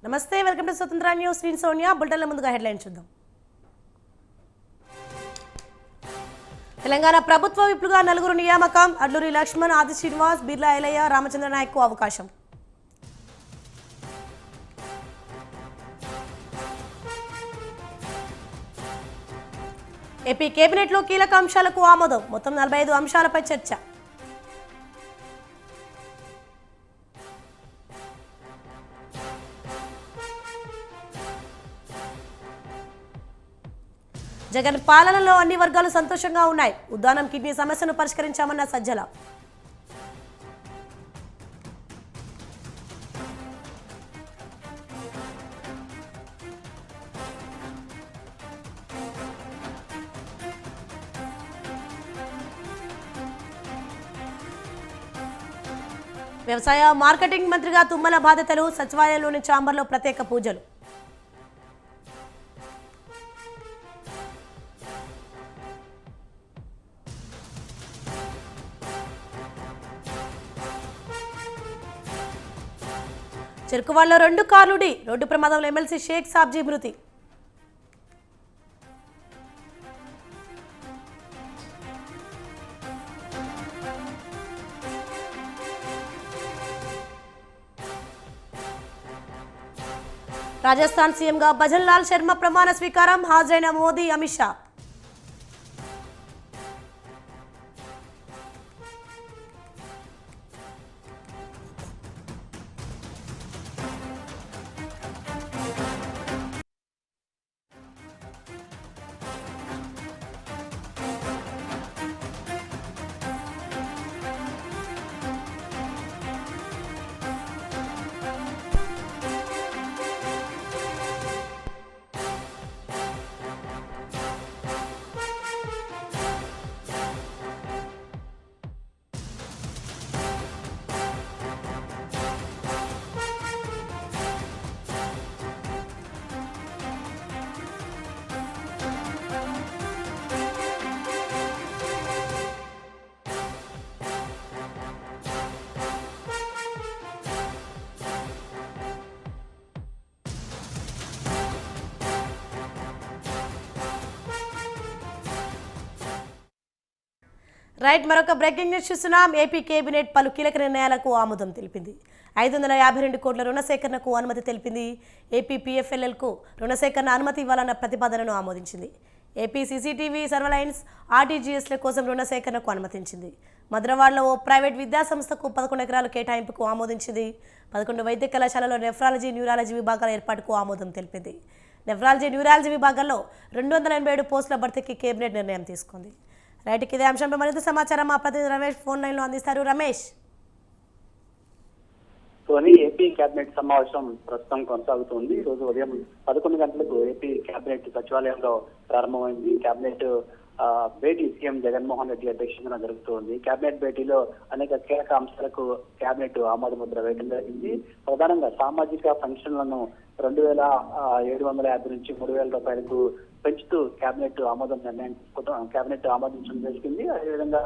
నమస్తే, welcome to స్వతంత్ర news. నేను సోనియా. బులెటిన్ల ముందుగా హెడ్లైన్ చూద్దాం. తెలంగాణ ప్రభుత్వ విప్లుగా 4 నియామకం. అడ్లూరి లక్ష్మణ్, ఆది శ్రీనివాస్, బిర్లా ఎలయ్య, రామచంద్ర నాయక్ అవకాశం. ఏపీ కేబినెట్లో కీలక అంశాలకు ఆమోదం. మొత్తం 45 అంశాలపై చర్చ. జగన్ పాలనలో అన్ని వర్గాలు సంతోషంగా ఉన్నాయి. ఉద్దానం కిడ్నీ సమస్యను పరిష్కరించామన్న సజ్జల. వ్యవసాయ మార్కెటింగ్ మంత్రిగా తుమ్మల బాధ్యతలు. సచివాలయంలోని ఛాంబర్లో ప్రత్యేక పూజలు. చెరుకువాడలో 2 కార్లు రోడ్డు ప్రమాదంలో ఎమ్మెల్సీ షేక్ సాబ్జీ మృతి. రాజస్థాన్ సీఎంగా భజన్ లాల్ శర్మ ప్రమాణ స్వీకారం. హాజరైన మోదీ, అమిత్ షా. రైట్, మరొక బ్రేకింగ్ న్యూస్ చూస్తున్నాం. ఏపీ కేబినెట్ పలు కీలక నిర్ణయాలకు ఆమోదం తెలిపింది. 552 కోట్ల రుణ సేకరణకు అనుమతి తెలిపింది. ఏపీ పీఎఫ్ఎల్ఎల్కు రుణ సేకరణ అనుమతి ఇవ్వాలన్న ప్రతిపాదనను ఆమోదించింది. ఏపీ సీసీటీవీ సర్వలైన్స్, ఆర్టీజీఎస్ల కోసం రుణ సేకరణకు అనుమతించింది. మద్రవాడలో ఓ ప్రైవేట్ విద్యాసంస్థకు 11 ఎకరాల కేటాయింపుకు ఆమోదించింది. 11 వైద్య కళాశాలలో నెఫ్రాలజీ, న్యూరాలజీ విభాగాల ఏర్పాటుకు ఆమోదం తెలిపింది. నెఫ్రాలజీ, న్యూరాలజీ విభాగాల్లో 287 పోస్టుల భర్తీకి కేబినెట్ నిర్ణయం తీసుకుంది. రైట్కి ఇదే అంశంపై మరింత సమాచారం మా ప్రతినిధి రమేష్ ఫోన్ లైన్లో అందిస్తారు. రమేష్. ఏపీ కేబినెట్ సమావేశం ప్రస్తుతం కొనసాగుతుంది. ఈ రోజు ఉదయం 11 గంటలకు ఏపీ కేబినెట్ సచివాలయంలో ప్రారంభమైంది. కేబినెట్ భేటీ సీఎం జగన్మోహన్ రెడ్డి అధ్యక్షతన జరుగుతోంది. కేబినెట్ భేటీలో అనేక కీలక అంశాలకు కేబినెట్ ఆమోద ముద్ర వేయడం జరిగింది. ప్రధానంగా సామాజిక పెన్షన్లను 2,750 నుంచి 3,000 రూపాయలకు పెంచుతూ కేబినెట్ ఆమోదించడం జరిగింది. అదేవిధంగా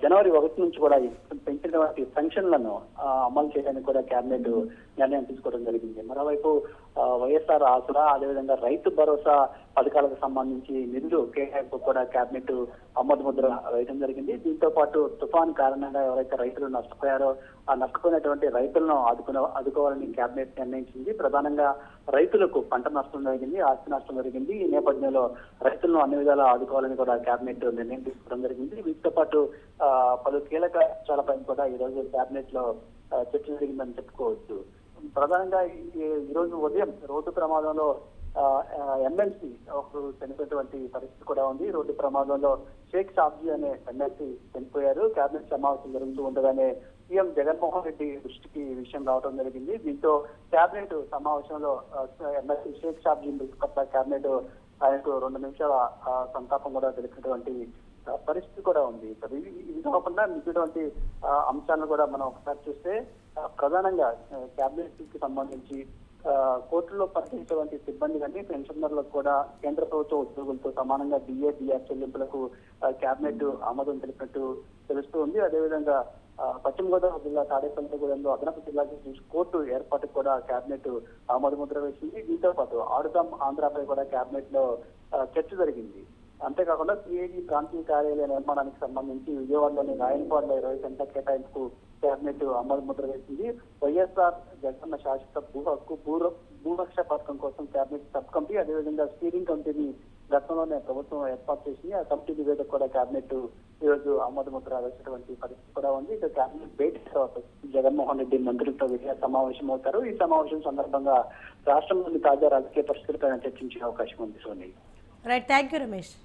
జనవరి 1 నుంచి కూడా పెంచినటువంటి పెన్షన్లను అమలు చేయడానికి కూడా కేబినెట్ నిర్ణయం తీసుకోవడం జరిగింది. మరోవైపు వైఎస్ఆర్ ఆసరా, అదేవిధంగా రైతు భరోసా పథకాలకు సంబంధించి నిధులు కేటాయింపు కూడా కేబినెట్ ఆమోద ముద్ర వేయడం జరిగింది. దీంతో పాటు తుఫాన్ కారణంగా ఎవరైతే రైతులు నష్టపోయారో ఆ నష్టపోయినటువంటి రైతులను ఆదుకోవాలని కేబినెట్ నిర్ణయించింది. ప్రధానంగా రైతులకు పంట నష్టం జరిగింది, ఆస్తి నష్టం జరిగింది. ఈ నేపథ్యంలో రైతులను అన్ని విధాలా ఆదుకోవాలని కూడా కేబినెట్ నిర్ణయం తీసుకోవడం జరిగింది. వీటితో పాటు పలు కీలక అంశాలపై కూడా ఈ రోజు కేబినెట్ లో చర్చ జరిగిందని చెప్పుకోవచ్చు. ప్రధానంగా ఈ రోజు ఉదయం రోడ్డు ప్రమాదంలో ఎమ్మెల్సీ ఒకరు చనిపోయినటువంటి పరిస్థితి కూడా ఉంది. రోడ్డు ప్రమాదంలో షేక్ సాబ్జీ అనే ఎమ్మెల్సీ చనిపోయారు. కేబినెట్ సమావేశం జరుగుతూ ఉండగానే సీఎం జగన్మోహన్ రెడ్డి దృష్టికి ఈ విషయం రావడం జరిగింది. దీంతో కేబినెట్ సమావేశంలో ఎమ్మెల్సీ షేక్ సాబ్జీ మృతి పట్ల కేబినెట్ ఆయనకు 2 నిమిషాల సంతాపం కూడా తెలిపినటువంటి పరిస్థితి కూడా ఉంది. ఇది కాకుండా మిగిలినటువంటి అంశాలను కూడా మనం ఒకసారి చూస్తే ప్రధానంగా కేబినెట్ కి సంబంధించి కోర్టులో పనిచేసేటువంటి సిబ్బంది కానీ పెన్షనర్లకు కూడా కేంద్ర ప్రభుత్వ ఉద్యోగులతో సమానంగా డిఏ, డిఆర్ చెల్లింపులకు కేబినెట్ ఆమోదం తెలిపినట్టు తెలుస్తూ ఉంది. అదేవిధంగా పశ్చిమ గోదావరి జిల్లా తాడేపల్లిగూడెంలో అదనపు జిల్లా జడ్జి కోర్టు ఏర్పాటుకు కూడా కేబినెట్ ఆమోద ముద్ర వేసింది. దీంతో పాటు ఆడుదాం ఆంధ్రాపై కూడా కేబినెట్ లో చర్చ జరిగింది. అంతేకాకుండా సిఐడి ప్రాంతీయ కార్యాలయ నిర్మాణానికి సంబంధించి విజయవాడలోని రాయలపాడులో 20 సెంట్ల కేటాయింపుకు కేబినెట్ ఆమోద ముద్ర వేసింది. వైఎస్ఆర్ జగన్న శాశ్వత భూ హక్కు భూరక్ష పథకం కోసం కేబినెట్ సబ్ కమిటీ, అదేవిధంగా స్టీరింగ్ కమిటీని గతంలోనే ప్రభుత్వం ఏర్పాటు చేసింది. ఆ కమిటీ నివేదిక కూడా కేబినెట్ ఈ రోజు ఆమోద ముద్ర వేసినటువంటి పరిస్థితి కూడా ఉంది. ఇక కేబినెట్ భేటీ తర్వాత జగన్మోహన్ రెడ్డి మంత్రులతో విడిగా సమావేశం అవుతారు. ఈ సమావేశం సందర్భంగా రాష్ట్రంలోని తాజా రాజకీయ పరిస్థితులపై చర్చించే అవకాశం ఉంది. Soni. Right, thank you Ramesh.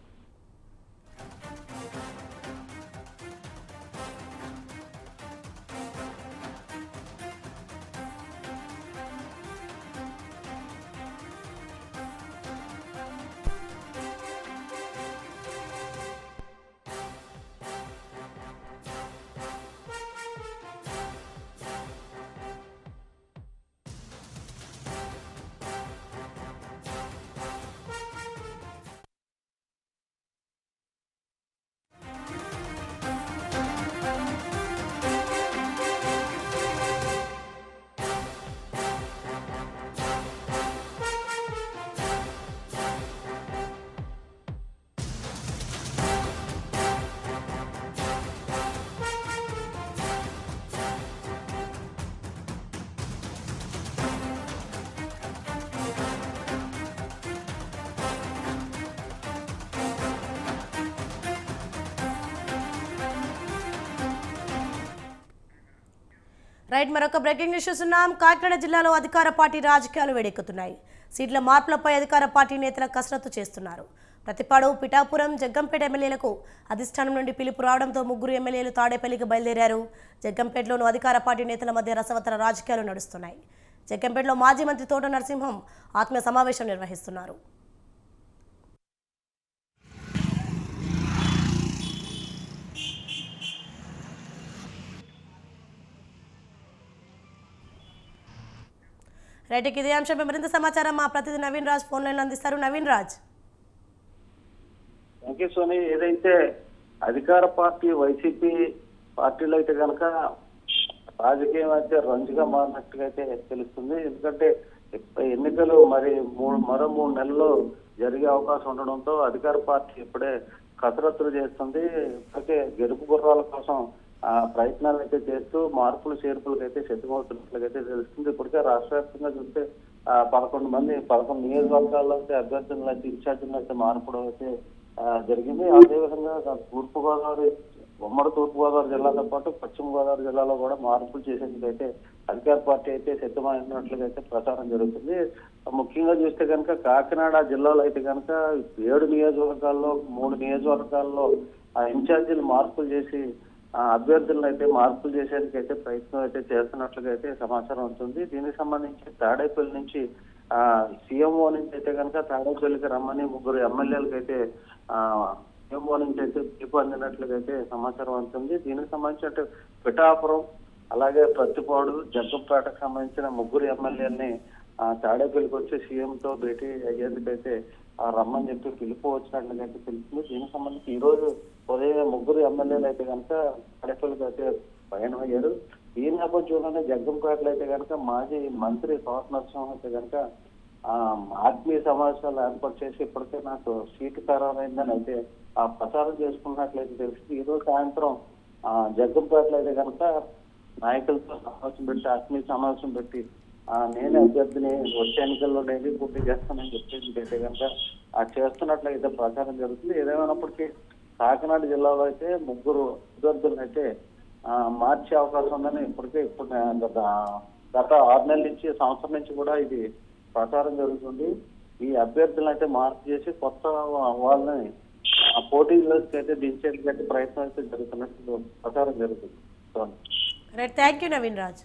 Right, మరొక బ్రేకింగ్ న్యూస్ చూస్తున్నాం. కాకినాడ జిల్లాలో అధికార పార్టీ రాజకీయాలు వేడెక్కుతున్నాయి. సీట్ల మార్పులపై అధికార పార్టీ నేతల కసరత్తు చేస్తున్నారు. ప్రతిపాడు, పిఠాపురం, జగ్గంపేట ఎమ్మెల్యేలకు అధిష్టానం నుండి పిలుపు రావడంతో 3 ఎమ్మెల్యేలు తాడేపల్లికి బయలుదేరారు. జగ్గంపేటలోనూ అధికార పార్టీ నేతల మధ్య రసవత్తర రాజకీయాలు నడుస్తున్నాయి. జగ్గంపేటలో మాజీ మంత్రి తోట నరసింహం ఆత్మీయ సమావేశం నిర్వహిస్తున్నారు. రైట్, ఇదే అంశంపై మరింత సమాచారం మా ప్రతినిధి నవీన్ రాజ్ ఫోన్ లైన్ అందిస్తారు. నవీన్ రాజ్. Thank you Soni. ఏదైతే అధికార పార్టీ వైసీపీ పార్టీలో అయితే కనుక రాజకీయం అయితే రంజుగా మారినట్టుగా అయితే తెలుస్తుంది. ఎందుకంటే ఎన్నికలు మరో 3 నెలల్లో జరిగే అవకాశం ఉండడంతో అధికార పార్టీ ఇప్పుడే కసరత్తులు చేస్తుంది. ఇప్పటికే గెలుపు గుర్రాల కోసం ప్రయత్నాలు అయితే చేస్తూ మార్పులు చేర్పులకు అయితే సిద్ధమవుతున్నట్లుగైతే తెలుస్తుంది. ఇప్పటికే రాష్ట్ర వ్యాప్తంగా చూస్తే 11 నియోజకవర్గాల్లో అయితే అభ్యర్థులను అయితే ఇన్ఛార్జీలను అయితే మార్పులు అయితే జరిగింది. అదేవిధంగా ఉమ్మడి తూర్పుగోదావరి జిల్లాతో పాటు పశ్చిమ గోదావరి జిల్లాలో కూడా మార్పులు చేసేందుకైతే అధికార పార్టీ అయితే సిద్ధమైనట్లుగా అయితే ప్రచారం జరుగుతుంది. ముఖ్యంగా చూస్తే కనుక కాకినాడ జిల్లాలో అయితే కనుక 7 నియోజకవర్గాల్లో 3 నియోజకవర్గాల్లో ఇన్ఛార్జీలు మార్పులు చేసి అభ్యర్థులను అయితే మార్పులు చేసేందుకు అయితే ప్రయత్నం అయితే చేస్తున్నట్లుగా అయితే సమాచారం ఉంటుంది. దీనికి సంబంధించి తాడేపల్లి నుంచి సీఎంఓ నుంచి అయితే కనుక తాడేపల్లికి రమ్మని 3 ఎమ్మెల్యేలకు అయితే సీఎంఓ నుంచి అయితే పిలుపు అందినట్లుగా అయితే సమాచారం ఉంటుంది. దీనికి సంబంధించి పిఠాపురం, అలాగే ప్రతిపాడు, జగ్గంపేటకు సంబంధించిన 3 ఎమ్మెల్యేలని తాడేపల్లికి వచ్చి సీఎంతో భేటీ అయ్యేందుకైతే రమ్మని చెప్పి పిలుపు వచ్చినట్లుగా అయితే తెలుస్తుంది. దీనికి సంబంధించి ఈ రోజు ఉదయం 3 ఎమ్మెల్యేలు అయితే కనుక తాడేపల్లికి అయితే పయనమయ్యారు. ఈ నేపథ్యంలోనే జగ్గంపేటలో అయితే కనుక మాజీ మంత్రి తోట నరసింహం అయితే కనుక ఆత్మీయ సమావేశాలు ఏర్పాటు చేసి ఇప్పటికే నాకు సీటు ఖరారైందని అయితే ప్రచారం చేసుకున్నట్లయితే తెలిసింది. ఈ రోజు సాయంత్రం జగ్గంపేటలో అయితే కనుక నాయకులతో సమావేశం పెట్టి ఆత్మీయ సమావేశం పెట్టి నేనే అభ్యర్థిని వచ్చే ఎన్నికల్లో నేనే పోటీ చేస్తానని చెప్పేసి అయితే కనుక చేస్తున్నట్లయితే ప్రచారం జరుగుతుంది. ఏదేమైనప్పటికీ కాకినాడ జిల్లాలో అయితే 3 అభ్యర్థులను అయితే మార్చే అవకాశం ఉందని ఇప్పుడు గత 6 నెలల నుంచి సంవత్సరం నుంచి కూడా ఇది ప్రచారం జరుగుతుంది. ఈ అభ్యర్థులను అయితే మార్పు చేసి కొత్త వాళ్ళని పోటీలోకి అయితే దించేందుకు ప్రయత్నం అయితే జరుగుతున్నట్టు ప్రచారం జరుగుతుంది. Right, thank you Naveen Raj.